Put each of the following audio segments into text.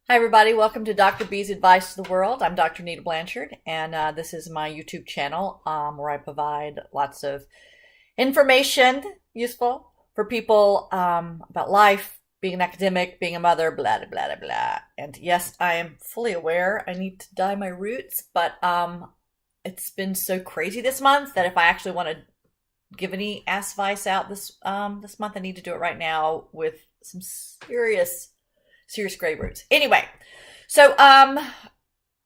Hi, everybody. Welcome to Dr. B's Advice to the World. I'm Dr. Nita Blanchard, and this is my YouTube channel where I provide lots of information useful for people about life, being an academic, being a mother, blah, blah, blah, blah. And yes, I am fully aware I need to dye my roots, but it's been so crazy this month that if I actually want to give any advice out this month, I need to do it right now with some serious gray roots. Anyway, so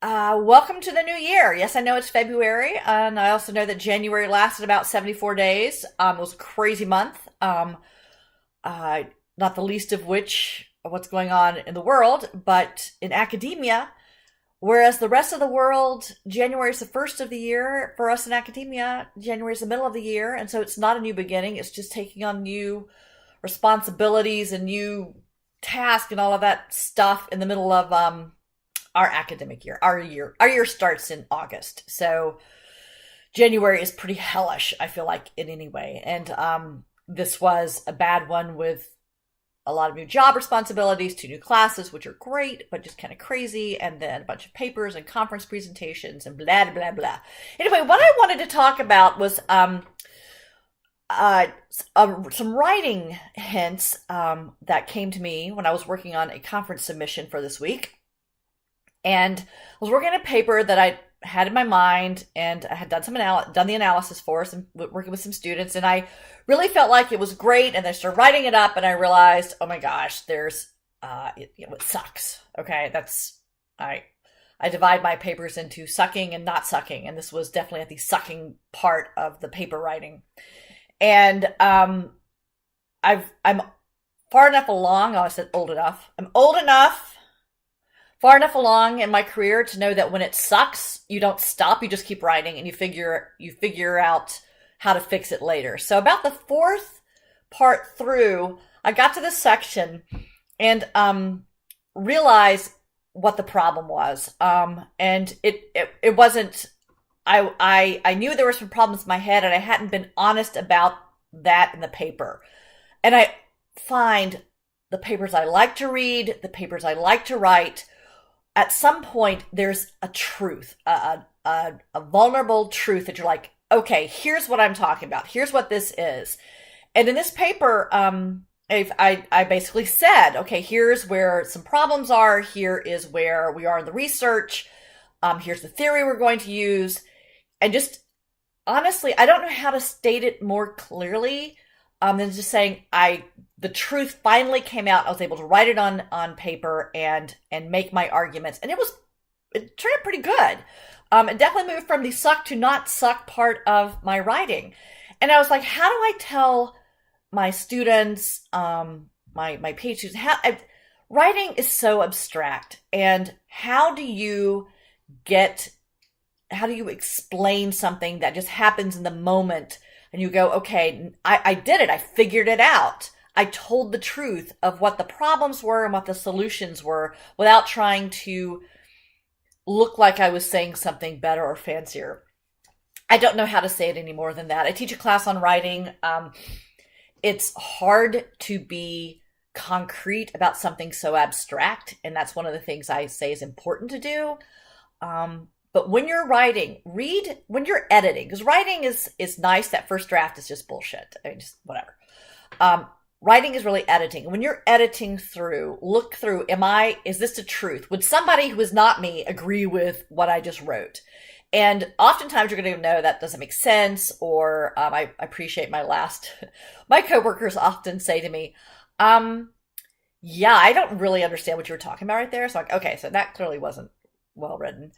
welcome to the new year. Yes, I know it's February, and I also know that January lasted about 74 days. It was a crazy month. Not the least of which what's going on in the world, but in academia. Whereas the rest of the world, January is the first of the year. For us in academia, January is the middle of the year, and so it's not a new beginning. It's just taking on new responsibilities and new task and all of that stuff in the middle of our academic year. Our year starts in August, so January is pretty hellish, I feel like, in any way. And this was a bad one with a lot of new job responsibilities, 2 new classes, which are great, but just kind of crazy, and then a bunch of papers and conference presentations and blah, blah, blah. Anyway, what I wanted to talk about was some writing hints that came to me when I was working on a conference submission for this week. And I was working on a paper that I had in my mind, and I had done the analysis for us and working with some students, and I really felt like it was great. And I started writing it up, and I realized, oh my gosh, it sucks. Okay, I divide my papers into sucking and not sucking, and this was definitely at the sucking part of the paper writing. And I'm far enough along. Oh, I said old enough. I'm old enough, far enough along in my career to know that when it sucks, you don't stop. You just keep writing, and you figure out how to fix it later. So about the 4th part through, I got to this section and realized what the problem was. And it wasn't. I knew there were some problems in my head, and I hadn't been honest about that in the paper. And I find the papers I like to read, the papers I like to write, at some point there's a truth, a vulnerable truth that you're like, okay, here's what I'm talking about. Here's what this is. And in this paper, I basically said, okay, here's where some problems are. Here is where we are in the research. Here's the theory we're going to use. And just honestly, I don't know how to state it more clearly than just saying the truth finally came out. I was able to write it on paper and make my arguments, and it turned out pretty good. It definitely moved from the suck to not suck part of my writing. And I was like, how do I tell my students, my PhD students, writing is so abstract, and how do you explain something that just happens in the moment, and you go, okay, I did it. I figured it out. I told the truth of what the problems were and what the solutions were without trying to look like I was saying something better or fancier. I don't know how to say it any more than that. I teach a class on writing. It's hard to be concrete about something so abstract, and that's one of the things I say is important to do. But when you're writing, read when you're editing, because writing is nice. That first draft is just bullshit. I mean, just whatever. Writing is really editing. When you're editing through, look through, is this the truth? Would somebody who is not me agree with what I just wrote? And oftentimes you're going to know that doesn't make sense, or I appreciate my coworkers often say to me, yeah, I don't really understand what you were talking about right there. So I'm like, okay, so that clearly wasn't well written.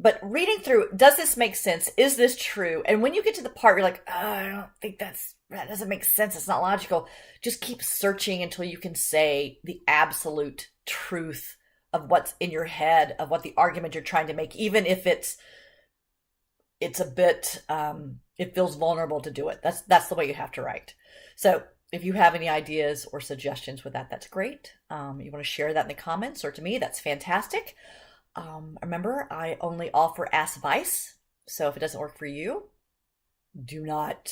But reading through, does this make sense? Is this true? And when you get to the part, you're like, oh, I don't think that doesn't make sense. It's not logical. Just keep searching until you can say the absolute truth of what's in your head, of what the argument you're trying to make, even if it's a bit, it feels vulnerable to do it. That's the way you have to write. So if you have any ideas or suggestions with that, that's great. You want to share that in the comments or to me, that's fantastic. Remember, I only offer advice. So if it doesn't work for you, do not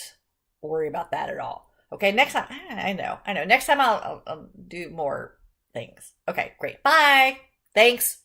worry about that at all. Okay, next time, I know. Next time I'll do more things. Okay, great. Bye. Thanks.